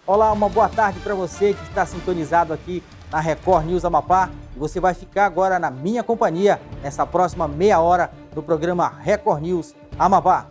Olá, uma boa tarde para você que está sintonizado aqui na Record News Amapá. E você vai ficar agora na minha companhia nessa próxima meia hora do programa Record News Amapá.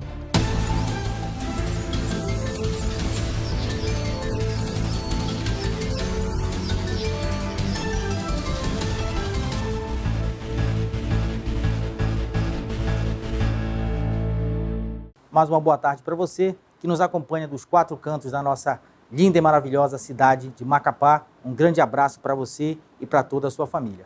Mais uma boa tarde para você que nos acompanha dos quatro cantos da nossa linda e maravilhosa cidade de Macapá. Um grande abraço para você e para toda a sua família.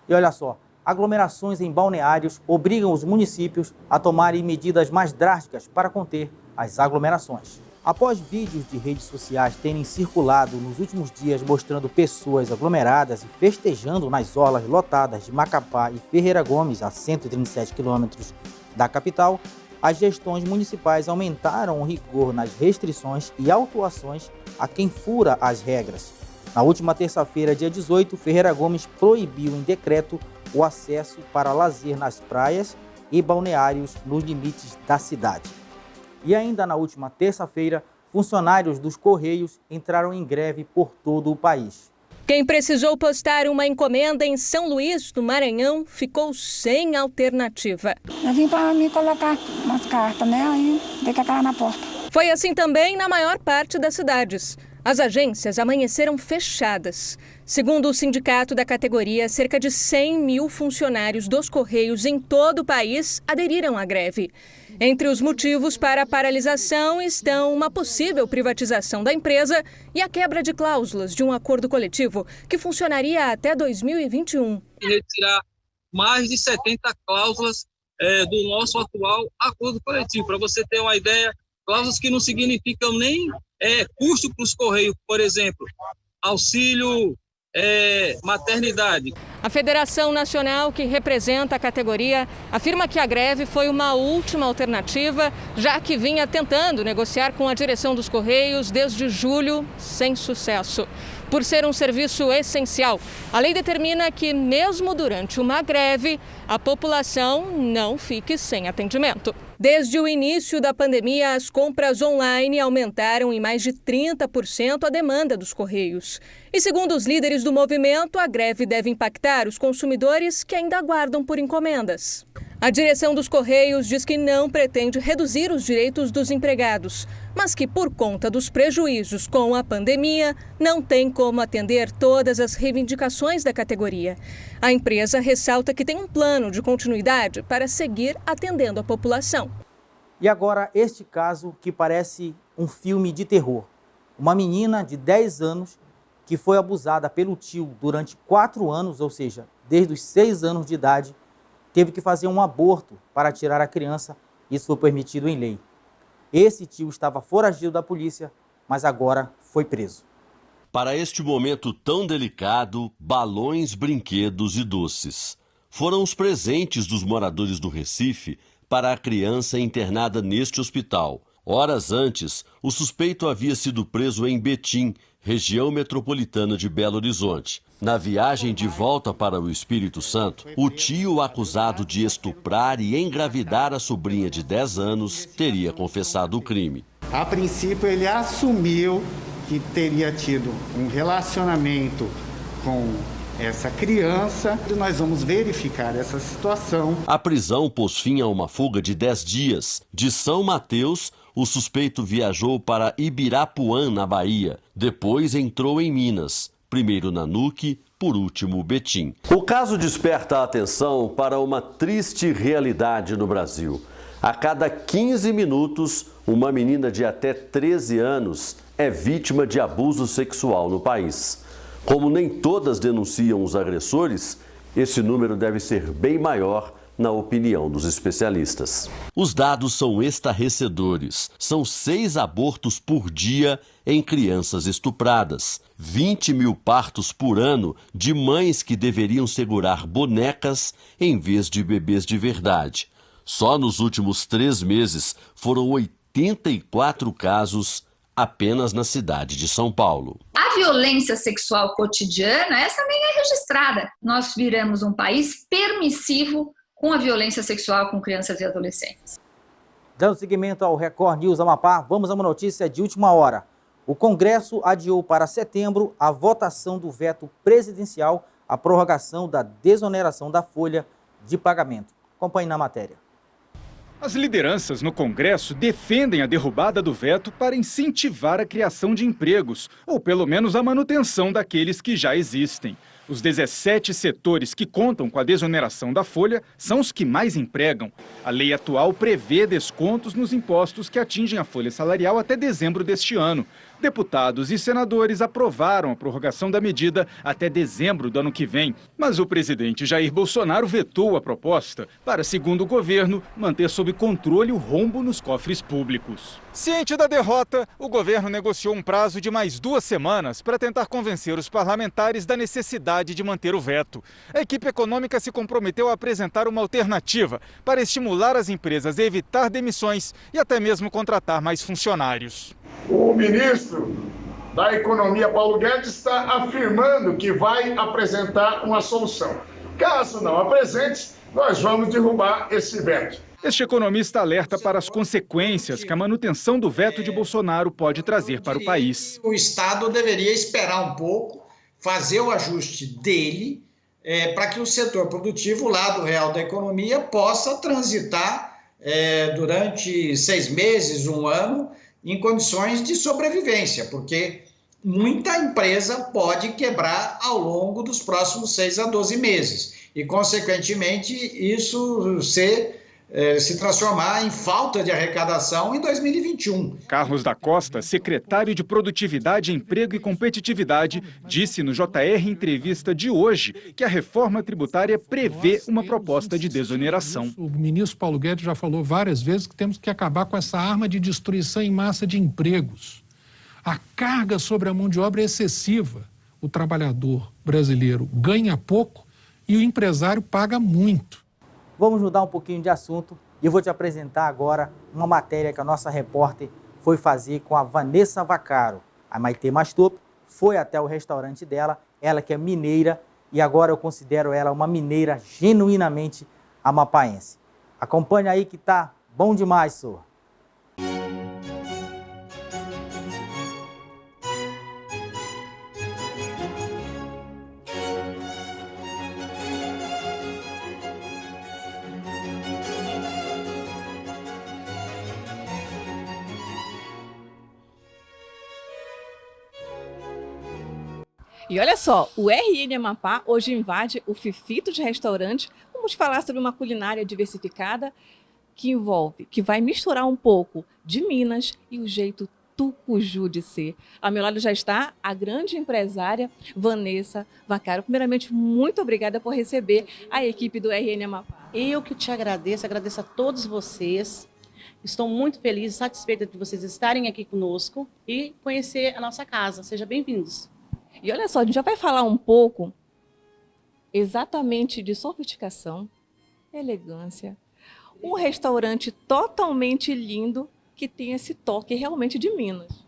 E olha só, aglomerações em balneários obrigam os municípios a tomarem medidas mais drásticas para conter as aglomerações. Após vídeos de redes sociais terem circulado nos últimos dias mostrando pessoas aglomeradas e festejando nas orlas lotadas de Macapá e Ferreira Gomes, a 137 quilômetros da capital, as gestões municipais aumentaram o rigor nas restrições e autuações a quem fura as regras. Na última terça-feira, dia 18, Ferreira Gomes proibiu em decreto o acesso para lazer nas praias e balneários nos limites da cidade. E ainda na última terça-feira, funcionários dos Correios entraram em greve por todo o país. Quem precisou postar uma encomenda em São Luís, do Maranhão, ficou sem alternativa. Eu vim para me colocar umas cartas, né? Aí dei com a cara na porta. Foi assim também na maior parte das cidades. As agências amanheceram fechadas. Segundo o sindicato da categoria, cerca de 100 mil funcionários dos Correios em todo o país aderiram à greve. Entre os motivos para a paralisação estão uma possível privatização da empresa e a quebra de cláusulas de um acordo coletivo que funcionaria até 2021. Retirar mais de 70 cláusulas do nosso atual acordo coletivo. Para você ter uma ideia, cláusulas que não significam nem custo para os Correios, por exemplo, auxílio maternidade. A Federação Nacional, que representa a categoria, afirma que a greve foi uma última alternativa, já que vinha tentando negociar com a direção dos Correios desde julho, sem sucesso. Por ser um serviço essencial, a lei determina que, mesmo durante uma greve, a população não fique sem atendimento. Desde o início da pandemia, as compras online aumentaram em mais de 30% a demanda dos Correios. E segundo os líderes do movimento, a greve deve impactar os consumidores que ainda aguardam por encomendas. A direção dos Correios diz que não pretende reduzir os direitos dos empregados, mas que, por conta dos prejuízos com a pandemia, não tem como atender todas as reivindicações da categoria. A empresa ressalta que tem um plano de continuidade para seguir atendendo a população. E agora este caso que parece um filme de terror. Uma menina de 10 anos que foi abusada pelo tio durante 4 anos, ou seja, desde os 6 anos de idade, teve que fazer um aborto para tirar a criança. Isso foi permitido em lei. Esse tio estava foragido da polícia, mas agora foi preso. Para este momento tão delicado, balões, brinquedos e doces foram os presentes dos moradores do Recife para a criança internada neste hospital. Horas antes, o suspeito havia sido preso em Betim, região metropolitana de Belo Horizonte. Na viagem de volta para o Espírito Santo, o tio acusado de estuprar e engravidar a sobrinha de 10 anos teria confessado o crime. A princípio, ele assumiu que teria tido um relacionamento com essa criança. Nós vamos verificar essa situação. A prisão pôs fim a uma fuga de 10 dias. De São Mateus, o suspeito viajou para Ibirapuã, na Bahia. Depois entrou em Minas. Primeiro Nanuque, por último Betim. O caso desperta a atenção para uma triste realidade no Brasil. A cada 15 minutos, uma menina de até 13 anos é vítima de abuso sexual no país. Como nem todas denunciam os agressores, esse número deve ser bem maior, na opinião dos especialistas. Os dados são estarrecedores. São 6 abortos por dia em crianças estupradas. 20 mil partos por ano de mães que deveriam segurar bonecas em vez de bebês de verdade. Só nos últimos 3 meses foram 84 casos apenas na cidade de São Paulo. A violência sexual cotidiana, essa nem é registrada. Nós viramos um país permissivo com a violência sexual com crianças e adolescentes. Dando seguimento ao Record News Amapá, vamos a uma notícia de última hora. O Congresso adiou para setembro a votação do veto presidencial à prorrogação da desoneração da folha de pagamento. Acompanhe na matéria. As lideranças no Congresso defendem a derrubada do veto para incentivar a criação de empregos, ou pelo menos a manutenção daqueles que já existem. Os 17 setores que contam com a desoneração da folha são os que mais empregam. A lei atual prevê descontos nos impostos que atingem a folha salarial até dezembro deste ano. Deputados e senadores aprovaram a prorrogação da medida até dezembro do ano que vem. Mas o presidente Jair Bolsonaro vetou a proposta para, segundo o governo, manter sob controle o rombo nos cofres públicos. Ciente da derrota, o governo negociou um prazo de mais 2 semanas para tentar convencer os parlamentares da necessidade de manter o veto. A equipe econômica se comprometeu a apresentar uma alternativa para estimular as empresas a evitar demissões e até mesmo contratar mais funcionários. O ministro da Economia, Paulo Guedes, está afirmando que vai apresentar uma solução. Caso não apresente, nós vamos derrubar esse veto. Este economista alerta para as consequências que a manutenção do veto de Bolsonaro pode trazer para o país. O Estado deveria esperar um pouco, fazer o ajuste dele, para que o setor produtivo, o lado real da economia, possa transitar durante 6 meses, 1 ano, em condições de sobrevivência, porque muita empresa pode quebrar ao longo dos próximos 6 a 12 meses e, consequentemente, isso se transformar em falta de arrecadação em 2021. Carlos da Costa, secretário de Produtividade, Emprego e Competitividade, disse no JR Entrevista de hoje que a reforma tributária prevê uma proposta de desoneração. O ministro Paulo Guedes já falou várias vezes que temos que acabar com essa arma de destruição em massa de empregos. A carga sobre a mão de obra é excessiva. O trabalhador brasileiro ganha pouco e o empresário paga muito. Vamos mudar um pouquinho de assunto e eu vou te apresentar agora uma matéria que a nossa repórter foi fazer com a Vanessa Vaccaro. A Maitê Mastop foi até o restaurante dela, ela que é mineira, e agora eu considero ela uma mineira genuinamente amapaense. Acompanhe aí que tá bom demais, senhor. E olha só, o RN Amapá hoje invade o Fifito de Restaurante. Vamos falar sobre uma culinária diversificada que vai misturar um pouco de Minas e o jeito tucuju de ser. Ao meu lado já está a grande empresária Vanessa Vaccaro. Primeiramente, muito obrigada por receber a equipe do RN Amapá. Eu que te agradeço a todos vocês. Estou muito feliz e satisfeita de vocês estarem aqui conosco e conhecer a nossa casa. Sejam bem-vindos. E olha só, a gente já vai falar um pouco exatamente de sofisticação, elegância, um restaurante totalmente lindo que tem esse toque realmente de Minas.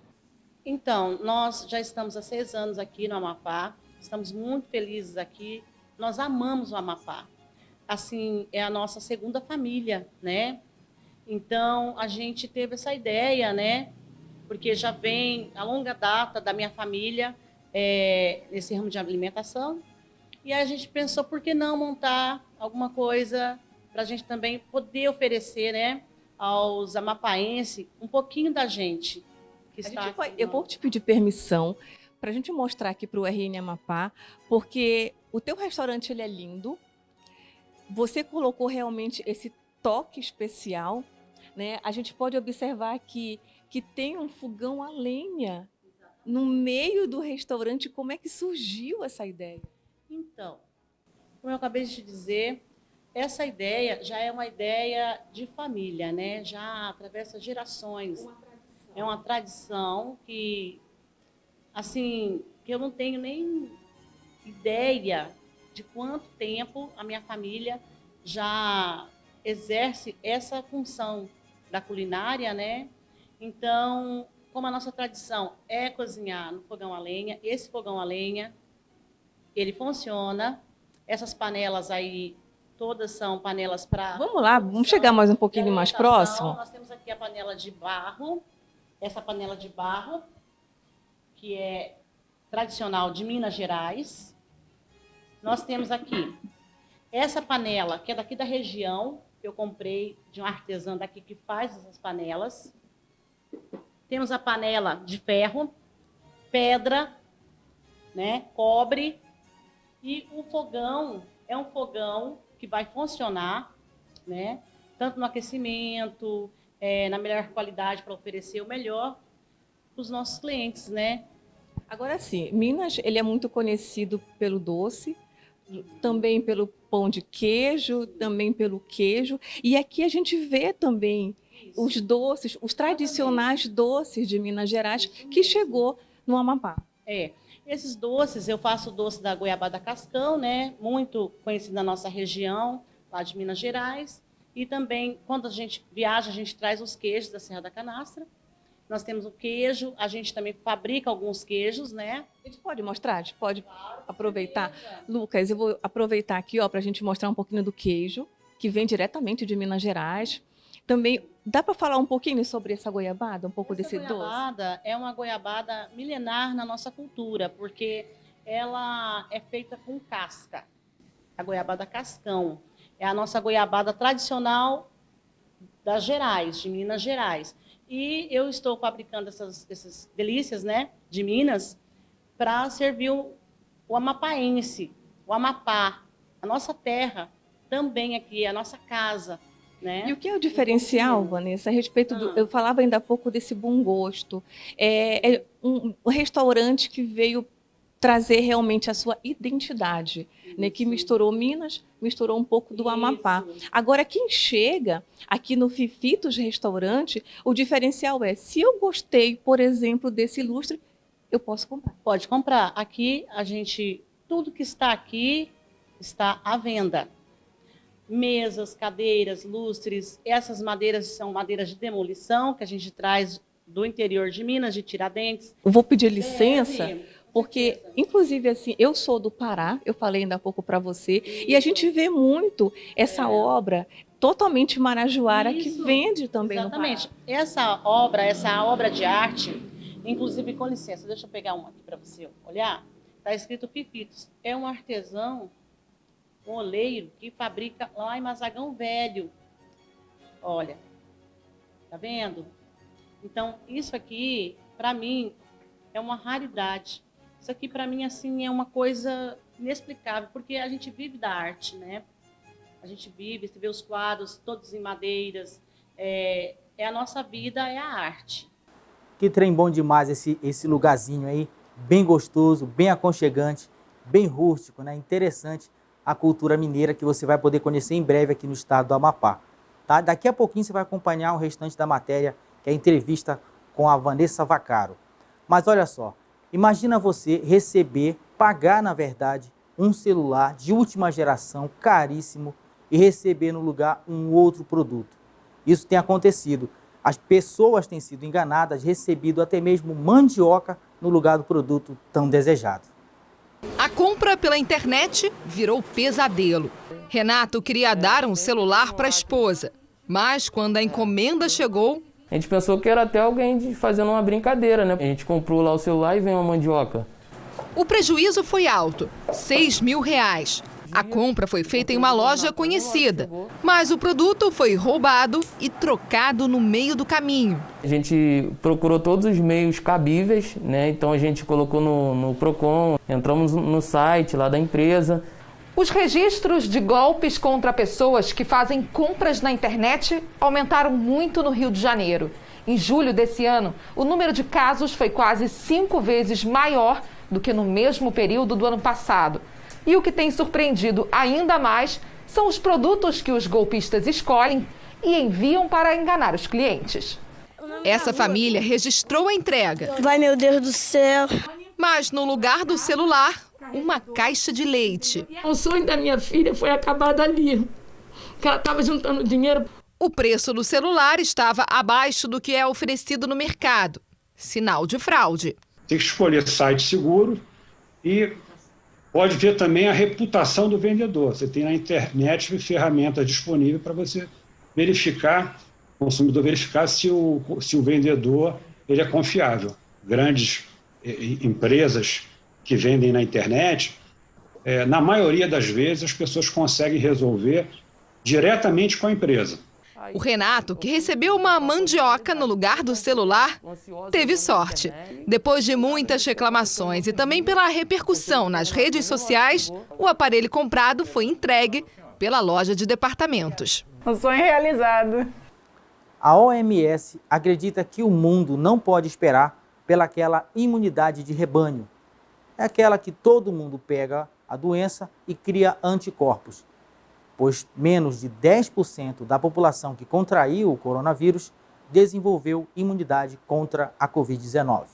Então, nós já estamos há 6 anos aqui no Amapá, estamos muito felizes aqui, nós amamos o Amapá. Assim, é a nossa segunda família, né? Então, a gente teve essa ideia, né? Porque já vem a longa data da minha família nesse ramo de alimentação. E aí a gente pensou, por que não montar alguma coisa para a gente também poder oferecer, né, aos amapaenses um pouquinho da gente que está aqui. Eu vou te pedir permissão para a gente mostrar aqui para o RN Amapá, porque o teu restaurante ele é lindo, você colocou realmente esse toque especial, né? A gente pode observar aqui que tem um fogão a lenha no meio do restaurante. Como é que surgiu essa ideia? Então, como eu acabei de te dizer, essa ideia já é uma ideia de família, né? Já atravessa gerações. É uma tradição que, assim, que eu não tenho nem ideia de quanto tempo a minha família já exerce essa função da culinária, né? Então, como a nossa tradição é cozinhar no fogão a lenha, esse fogão a lenha, ele funciona. Essas panelas aí, todas são panelas para... Vamos lá, vamos chegar mais um pouquinho mais próximo. Nós temos aqui a panela de barro, essa panela de barro, que é tradicional de Minas Gerais. Nós temos aqui essa panela, que é daqui da região, que eu comprei de um artesão daqui que faz essas panelas. Temos a panela de ferro, pedra, né, cobre, e o fogão é um fogão que vai funcionar, né, tanto no aquecimento, na melhor qualidade para oferecer o melhor para os nossos clientes, né? Agora sim, Minas ele é muito conhecido pelo doce, também pelo pão de queijo, também pelo queijo. E aqui a gente vê também os doces, os tradicionais doces de Minas Gerais que chegou no Amapá. Esses doces, eu faço o doce da goiabada cascão, né? Muito conhecido na nossa região, lá de Minas Gerais. E também, quando a gente viaja, a gente traz os queijos da Serra da Canastra. Nós temos o queijo, a gente também fabrica alguns queijos, né? A gente pode mostrar? A gente pode aproveitar? Lucas, eu vou aproveitar aqui para a gente mostrar um pouquinho do queijo, que vem diretamente de Minas Gerais. Também, dá para falar um pouquinho sobre essa goiabada, um pouco desse doce? Essa goiabada é uma goiabada milenar na nossa cultura, porque ela é feita com casca. A goiabada cascão. É a nossa goiabada tradicional das Gerais, de Minas Gerais. E eu estou fabricando essas delícias, né, de Minas, para servir o amapaense, o Amapá, a nossa terra, também aqui, a nossa casa. Né? E o que é o diferencial, Vanessa, a respeito do... Eu falava ainda há pouco desse bom gosto. É um restaurante que veio trazer realmente a sua identidade, né? Que misturou Minas, misturou um pouco do Amapá. Agora, quem chega aqui no Fifitos Restaurante, o diferencial é, se eu gostei, por exemplo, desse lustre, eu posso comprar. Pode comprar. Aqui, tudo que está aqui está à venda. Mesas, cadeiras, lustres, essas madeiras são madeiras de demolição que a gente traz do interior de Minas, de Tiradentes. Eu vou pedir licença, porque, inclusive, assim, eu sou do Pará, eu falei ainda há pouco para você, e a gente vê muito essa obra totalmente marajoara que vende também no Pará. Exatamente. Essa obra de arte, inclusive, com licença, deixa eu pegar uma aqui para você olhar, está escrito Fifitos. É um artesão, um oleiro que fabrica lá em Mazagão Velho. Olha, tá vendo? Então, isso aqui, para mim, é uma raridade. Isso aqui, para mim, assim, é uma coisa inexplicável, porque a gente vive da arte, né? A gente vive, você vê os quadros todos em madeiras. É a nossa vida, é a arte. Que trem bom demais esse lugarzinho aí, bem gostoso, bem aconchegante, bem rústico, né? Interessante a cultura mineira que você vai poder conhecer em breve aqui no estado do Amapá. Tá? Daqui a pouquinho você vai acompanhar o restante da matéria, que é a entrevista com a Vanessa Vaccaro. Mas olha só, imagina você pagar na verdade, um celular de última geração, caríssimo, e receber no lugar um outro produto. Isso tem acontecido. As pessoas têm sido enganadas, recebido até mesmo mandioca no lugar do produto tão desejado. A compra pela internet virou pesadelo. Renato queria dar um celular para a esposa, mas quando a encomenda chegou... A gente pensou que era até alguém fazendo uma brincadeira, né? A gente comprou lá o celular e veio uma mandioca. O prejuízo foi alto, R$6.000. A compra foi feita em uma loja conhecida, mas o produto foi roubado e trocado no meio do caminho. A gente procurou todos os meios cabíveis, né? Então a gente colocou no Procon, entramos no site lá da empresa. Os registros de golpes contra pessoas que fazem compras na internet aumentaram muito no Rio de Janeiro. Em julho desse ano, o número de casos foi quase 5 vezes maior do que no mesmo período do ano passado. E o que tem surpreendido ainda mais são os produtos que os golpistas escolhem e enviam para enganar os clientes. Essa família registrou a entrega. Vai, meu Deus do céu. Mas no lugar do celular, uma caixa de leite. O sonho da minha filha foi acabado ali, que ela estava juntando dinheiro. O preço do celular estava abaixo do que é oferecido no mercado. Sinal de fraude. Tem que escolher site seguro e pode ver também a reputação do vendedor. Você tem na internet ferramentas disponíveis para você verificar, o consumidor verificar se o vendedor ele é confiável. Grandes empresas que vendem na internet, na maioria das vezes as pessoas conseguem resolver diretamente com a empresa. O Renato, que recebeu uma mandioca no lugar do celular, teve sorte. Depois de muitas reclamações e também pela repercussão nas redes sociais, o aparelho comprado foi entregue pela loja de departamentos. Um sonho realizado. A OMS acredita que o mundo não pode esperar pelaquela imunidade de rebanho. É aquela que todo mundo pega a doença e cria anticorpos, pois menos de 10% da população que contraiu o coronavírus desenvolveu imunidade contra a Covid-19.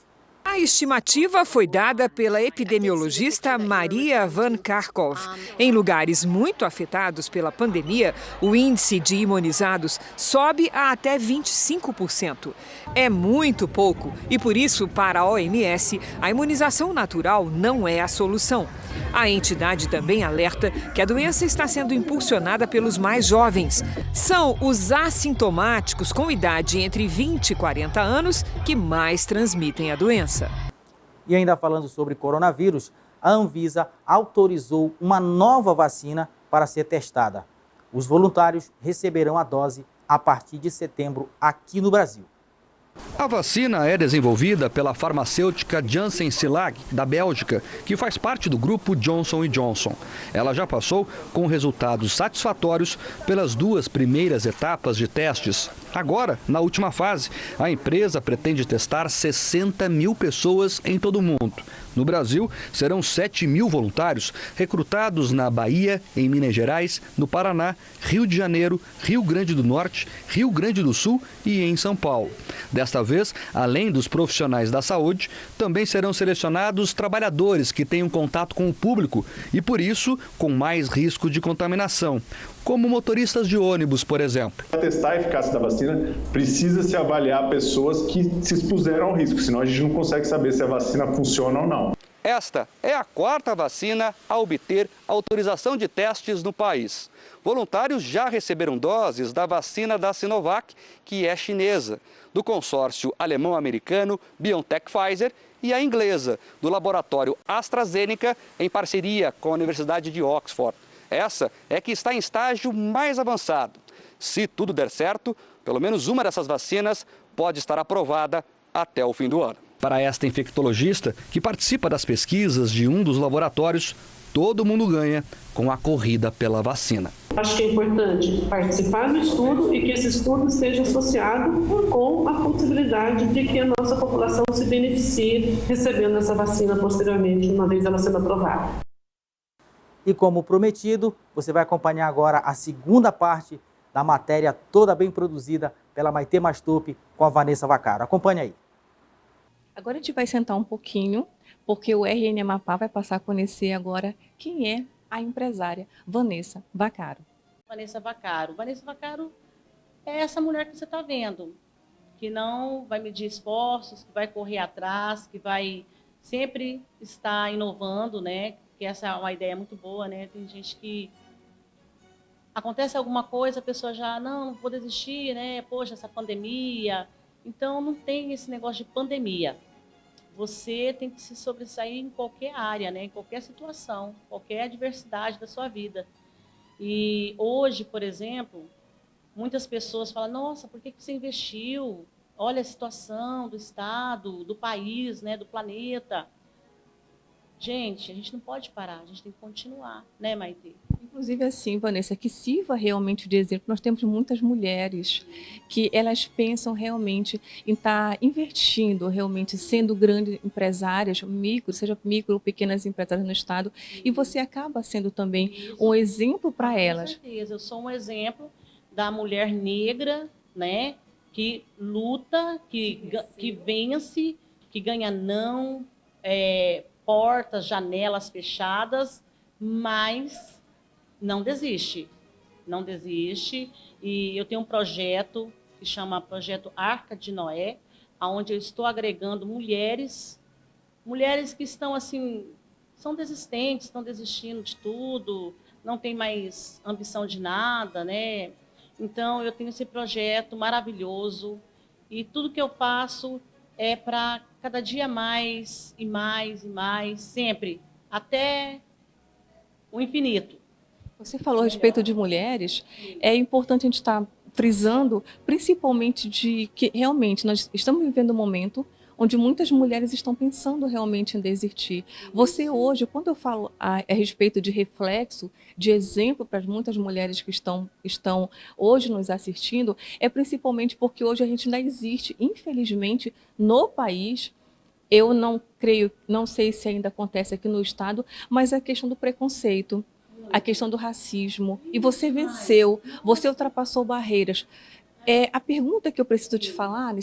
A estimativa foi dada pela epidemiologista Maria Van Kerkhove. Em lugares muito afetados pela pandemia, o índice de imunizados sobe a até 25%. É muito pouco e, por isso, para a OMS, a imunização natural não é a solução. A entidade também alerta que a doença está sendo impulsionada pelos mais jovens. São os assintomáticos com idade entre 20 e 40 anos que mais transmitem a doença. E ainda falando sobre coronavírus, a Anvisa autorizou uma nova vacina para ser testada. Os voluntários receberão a dose a partir de setembro aqui no Brasil. A vacina é desenvolvida pela farmacêutica Janssen Cilag, da Bélgica, que faz parte do grupo Johnson & Johnson. Ela já passou com resultados satisfatórios pelas 2 primeiras etapas de testes. Agora, na última fase, a empresa pretende testar 60 mil pessoas em todo o mundo. No Brasil, serão 7 mil voluntários recrutados na Bahia, em Minas Gerais, no Paraná, Rio de Janeiro, Rio Grande do Norte, Rio Grande do Sul e em São Paulo. Desta vez, além dos profissionais da saúde, também serão selecionados trabalhadores que tenham contato com o público e, por isso, com mais risco de contaminação, como motoristas de ônibus, por exemplo. Para testar a eficácia da vacina, precisa-se avaliar pessoas que se expuseram ao risco, senão a gente não consegue saber se a vacina funciona ou não. Esta é a 4ª vacina a obter autorização de testes no país. Voluntários já receberam doses da vacina da Sinovac, que é chinesa, do consórcio alemão-americano BioNTech Pfizer e a inglesa, do laboratório AstraZeneca, em parceria com a Universidade de Oxford. Essa é que está em estágio mais avançado. Se tudo der certo, pelo menos uma dessas vacinas pode estar aprovada até o fim do ano. Para esta infectologista, que participa das pesquisas de um dos laboratórios, todo mundo ganha com a corrida pela vacina. Acho que é importante participar do estudo e que esse estudo esteja associado com a possibilidade de que a nossa população se beneficie recebendo essa vacina posteriormente, uma vez ela sendo aprovada. E como prometido, você vai acompanhar agora a segunda parte da matéria toda bem produzida pela Maitê Mastupi com a Vanessa Vaccaro. Acompanhe aí. Agora a gente vai sentar um pouquinho, porque o RN Amapá vai passar a conhecer agora quem é a empresária Vanessa Vaccaro. Vanessa Vaccaro é essa mulher que você está vendo, que não vai medir esforços, que vai correr atrás, que vai sempre estar inovando, né? Que essa é uma ideia muito boa, né? Tem gente que acontece alguma coisa, a pessoa já, não vou desistir, né? Poxa, essa pandemia. Então, não tem esse negócio de pandemia. Você tem que se sobressair em qualquer área, né? Em qualquer situação, qualquer adversidade da sua vida. E hoje, por exemplo, muitas pessoas falam, nossa, por que você investiu? Olha a situação do Estado, do país, né? Do planeta. Gente, a gente não pode parar, a gente tem que continuar, né, Maitê? Inclusive assim, Vanessa, que sirva realmente de exemplo. Nós temos muitas mulheres que elas pensam realmente em estar investindo, realmente sendo grandes empresárias, seja micro ou pequenas empresárias no Estado, e você acaba sendo também um exemplo para elas. Com certeza, eu sou um exemplo da mulher negra, né, que luta, que vence, que ganha não, portas, janelas fechadas, mas não desiste. E eu tenho um projeto que chama Projeto Arca de Noé, onde eu estou agregando mulheres que estão assim, são desistentes, estão desistindo de tudo, não tem mais ambição de nada, né? Então eu tenho esse projeto maravilhoso e tudo que eu faço é para cada dia mais e mais e mais, sempre, até o infinito. Você falou a respeito de mulheres, é importante a gente estar frisando, principalmente de que realmente nós estamos vivendo um momento onde muitas mulheres estão pensando realmente em desistir. Você hoje, quando eu falo a respeito de reflexo, de exemplo para muitas mulheres que estão hoje nos assistindo, é principalmente porque hoje a gente ainda existe, infelizmente, no país. Eu não sei se ainda acontece aqui no estado, mas a questão do preconceito, a questão do racismo, e você venceu, você ultrapassou barreiras. A pergunta que eu preciso te falar,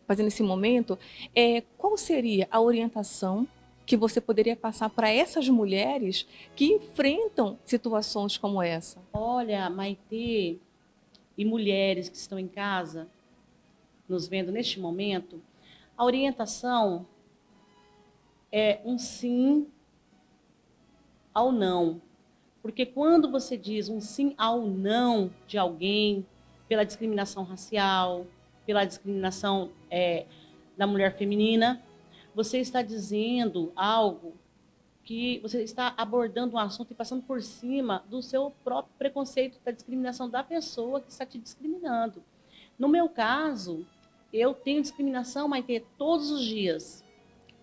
fazer nesse momento, é qual seria a orientação que você poderia passar para essas mulheres que enfrentam situações como essa? Olha, Maitê e mulheres que estão em casa, nos vendo neste momento, a orientação é um sim ao não. Porque quando você diz um sim ao não de alguém, pela discriminação racial, pela discriminação da mulher feminina, você está dizendo algo que você está abordando um assunto e passando por cima do seu próprio preconceito, da discriminação da pessoa que está te discriminando. No meu caso, eu tenho discriminação, mas todos os dias.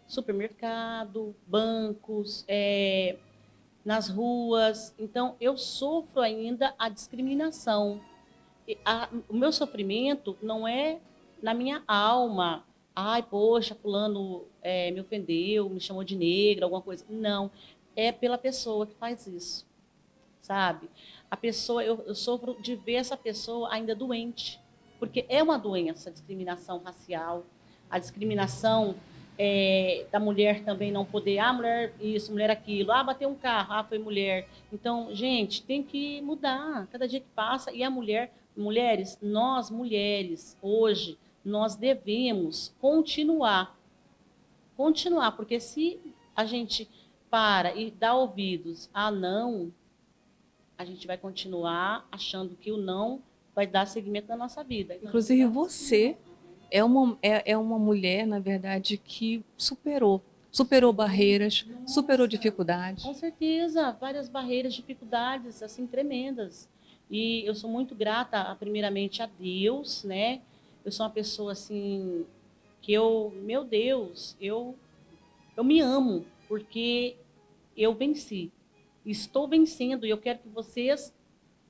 Supermercado, bancos, nas ruas. Então, eu sofro ainda a discriminação. O meu sofrimento não é na minha alma. Ai, poxa, fulano me ofendeu, me chamou de negra, alguma coisa. Não, é pela pessoa que faz isso, sabe? A pessoa, eu sofro de ver essa pessoa ainda doente, porque é uma doença, a discriminação racial, a discriminação da mulher também não poder, mulher isso, mulher aquilo, bateu um carro, foi mulher. Então, gente, tem que mudar cada dia que passa. E a mulheres, nós mulheres, hoje, nós devemos continuar, porque se a gente para e dá ouvidos a não, a gente vai continuar achando que o não vai dar seguimento na nossa vida. Inclusive, você é uma mulher, na verdade, que superou barreiras, superou dificuldades. Com certeza, várias barreiras, dificuldades, assim, tremendas. E eu sou muito grata, primeiramente, a Deus, né? Eu sou uma pessoa, assim, que meu Deus, eu me amo, porque eu venci. Estou vencendo, e eu quero que vocês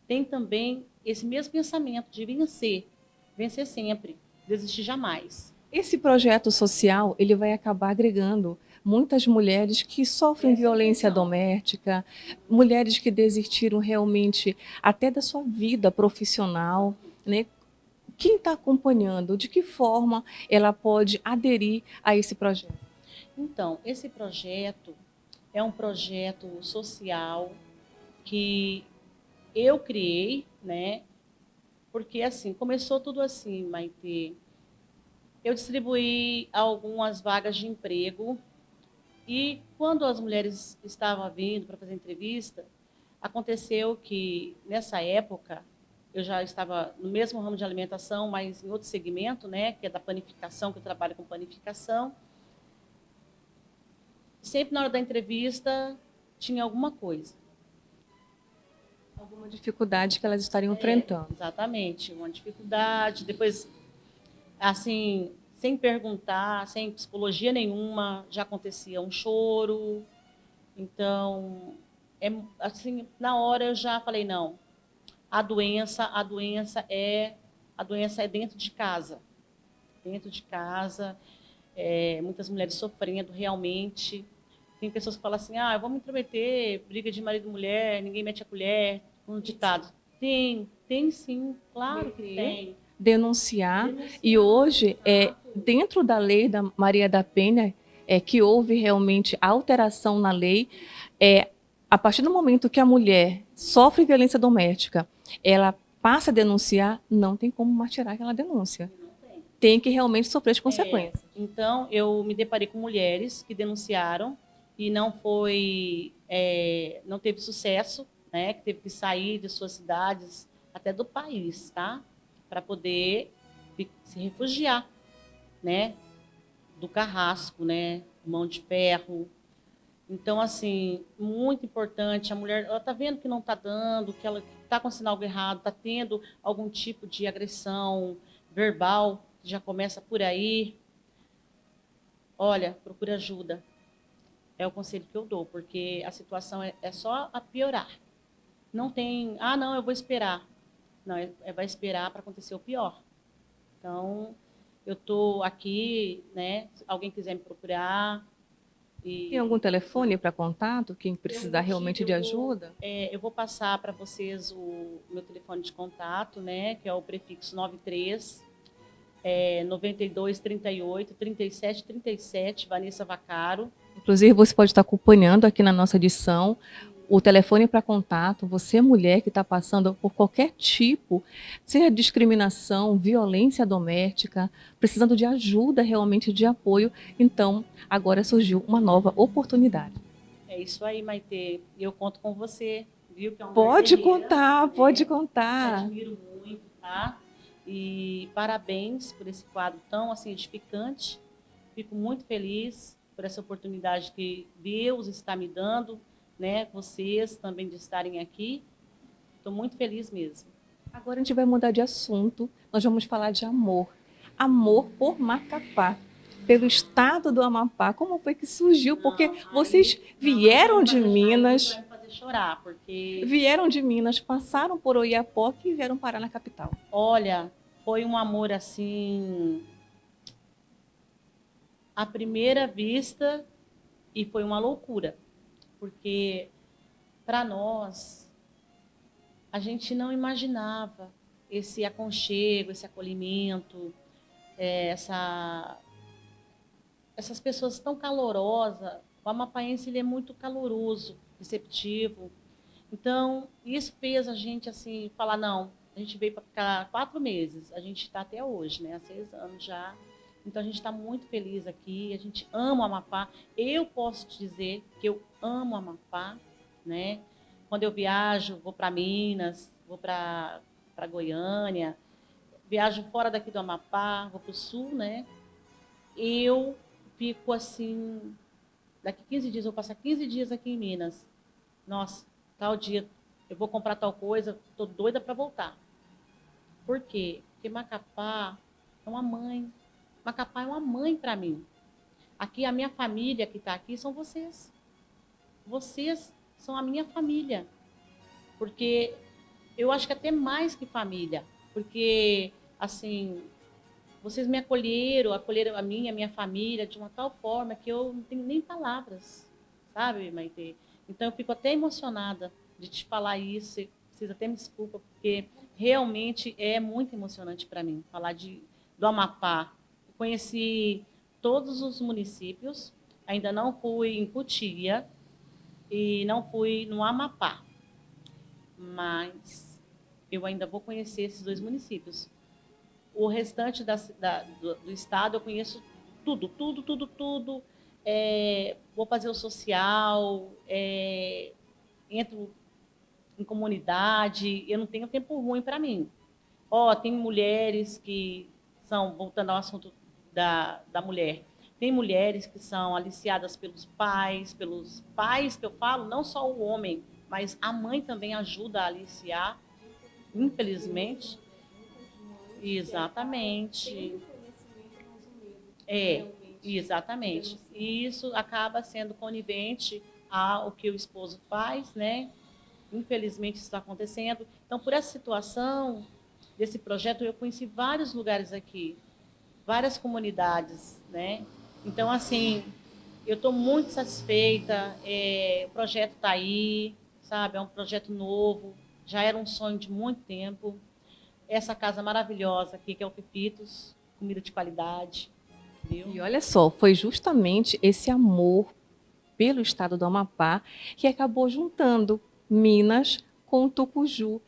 tenham também esse mesmo pensamento de vencer sempre. Desistir jamais. Esse projeto social, ele vai acabar agregando muitas mulheres que sofrem violência doméstica, mulheres que desistiram realmente até da sua vida profissional, né? Quem está acompanhando, de que forma ela pode aderir a esse projeto? Então, esse projeto é um projeto social que eu criei, né? Porque, assim, começou tudo assim, Maitê. Eu distribuí algumas vagas de emprego e quando as mulheres estavam vindo para fazer entrevista, aconteceu que, nessa época, eu já estava no mesmo ramo de alimentação, mas em outro segmento, né, que é da panificação, que eu trabalho com panificação. Sempre na hora da entrevista tinha alguma coisa. Alguma dificuldade que elas estariam enfrentando. Exatamente, uma dificuldade. Depois, assim, sem perguntar, sem psicologia nenhuma, já acontecia um choro. Então, assim, na hora eu já falei, não, a doença é dentro de casa. Dentro de casa, muitas mulheres sofrendo realmente. Tem pessoas que falam assim, eu vou me intrometer, briga de marido e mulher, ninguém mete a colher, um ditado. Tem sim, claro que tem. Denunciar. E hoje, dentro da lei da Maria da Penha, que houve realmente alteração na lei, a partir do momento que a mulher sofre violência doméstica, ela passa a denunciar, não tem como mais tirar aquela denúncia. Tem que realmente sofrer as consequências. Então, eu me deparei com mulheres que denunciaram e não teve sucesso, né? Que teve que sair de suas cidades, até do país, tá? Para poder se refugiar, né? do carrasco, né? Mão de ferro. Então, assim, muito importante. A mulher, ela está vendo que não está dando, que ela está acontecendo algo errado, está tendo algum tipo de agressão verbal, que já começa por aí. Olha, procura ajuda. É o conselho que eu dou, porque a situação é só a piorar. Não tem, não, eu vou esperar. Não, vai esperar para acontecer o pior. Então, eu estou aqui, né? Se alguém quiser me procurar. Tem algum telefone para contato, quem precisar realmente de ajuda? Eu vou passar para vocês o meu telefone de contato, né? Que é o prefixo 93 92 38 37 37, Vanessa Vaccaro. Inclusive, você pode estar acompanhando aqui na nossa edição o telefone para contato. Você, mulher que está passando por qualquer tipo, seja discriminação, violência doméstica, precisando de ajuda, realmente de apoio. Então, agora surgiu uma nova oportunidade. É isso aí, Maitê. Eu conto com você, viu? Que é pode contar, pode contar. Eu admiro muito, tá? E parabéns por esse quadro tão assim, edificante. Fico muito feliz por essa oportunidade que Deus está me dando, né? Vocês também de estarem aqui. Estou muito feliz mesmo. Agora a gente vai mudar de assunto. Nós vamos falar de amor. Amor por Macapá, pelo estado do Amapá. Como foi que surgiu? Porque vocês vieram de Minas. Vai fazer chorar, porque vieram de Minas, passaram por Oiapoque e vieram parar na capital. Olha, foi um amor assim à primeira vista e foi uma loucura. Porque, para nós, a gente não imaginava esse aconchego, esse acolhimento, essas pessoas tão calorosas. O amapaense ele é muito caloroso, receptivo. Então, isso fez a gente assim, falar, não, a gente veio para ficar 4 meses, a gente está até hoje, né, há 6 anos já. Então, a gente está muito feliz aqui, a gente ama o Amapá. Eu posso te dizer que eu amo o Amapá, né? Quando eu viajo, vou para Minas, vou para Goiânia, viajo fora daqui do Amapá, vou para o sul, né? Eu fico assim, daqui 15 dias, eu vou passar 15 dias aqui em Minas. Nossa, tal dia eu vou comprar tal coisa, estou doida para voltar. Por quê? Porque Macapá é uma mãe. Macapá é uma mãe para mim. Aqui, a minha família que está aqui são vocês. Vocês são a minha família. Porque eu acho que até mais que família. Porque, assim, vocês me acolheram a minha família de uma tal forma que eu não tenho nem palavras. Sabe, Maitê? Então, eu fico até emocionada de te falar isso. Vocês até me desculpam, porque realmente é muito emocionante para mim falar do Amapá. Conheci todos os municípios, ainda não fui em Cotia e não fui no Amapá, mas eu ainda vou conhecer esses 2 municípios. O restante do estado eu conheço tudo. Vou fazer o social, entro em comunidade, eu não tenho tempo ruim para mim. Tem mulheres que são, voltando ao assunto da mulher, tem mulheres que são aliciadas pelos pais que eu falo, não só o homem, mas a mãe também ajuda a aliciar, infelizmente. Exatamente. Exatamente. E isso acaba sendo conivente ao que o esposo faz, né? Infelizmente isso está acontecendo. Então, por essa situação desse projeto, eu conheci vários lugares aqui, várias comunidades, né? Então, assim, eu estou muito satisfeita, o projeto está aí, sabe? É um projeto novo, já era um sonho de muito tempo. Essa casa maravilhosa aqui, que é o Fifitos, comida de qualidade. Viu? E olha só, foi justamente esse amor pelo estado do Amapá que acabou juntando Minas com Tucuju.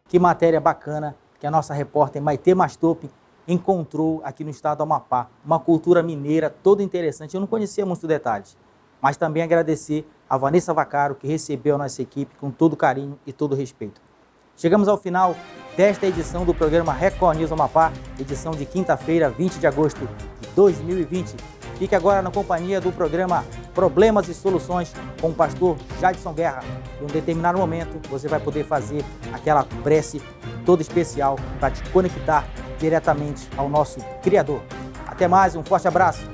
Que matéria bacana que a nossa repórter Maitê Mastopi encontrou aqui no estado do Amapá. Uma cultura mineira toda interessante. Eu não conhecia muitos detalhes, mas também agradecer a Vanessa Vaccaro, que recebeu a nossa equipe com todo carinho e todo respeito. Chegamos ao final desta edição do programa Record News Amapá, edição de quinta-feira, 20 de agosto de 2020. Fique agora na companhia do programa Problemas e Soluções com o pastor Jadson Guerra. Em um determinado momento, você vai poder fazer aquela prece toda especial para te conectar diretamente ao nosso Criador. Até mais, um forte abraço.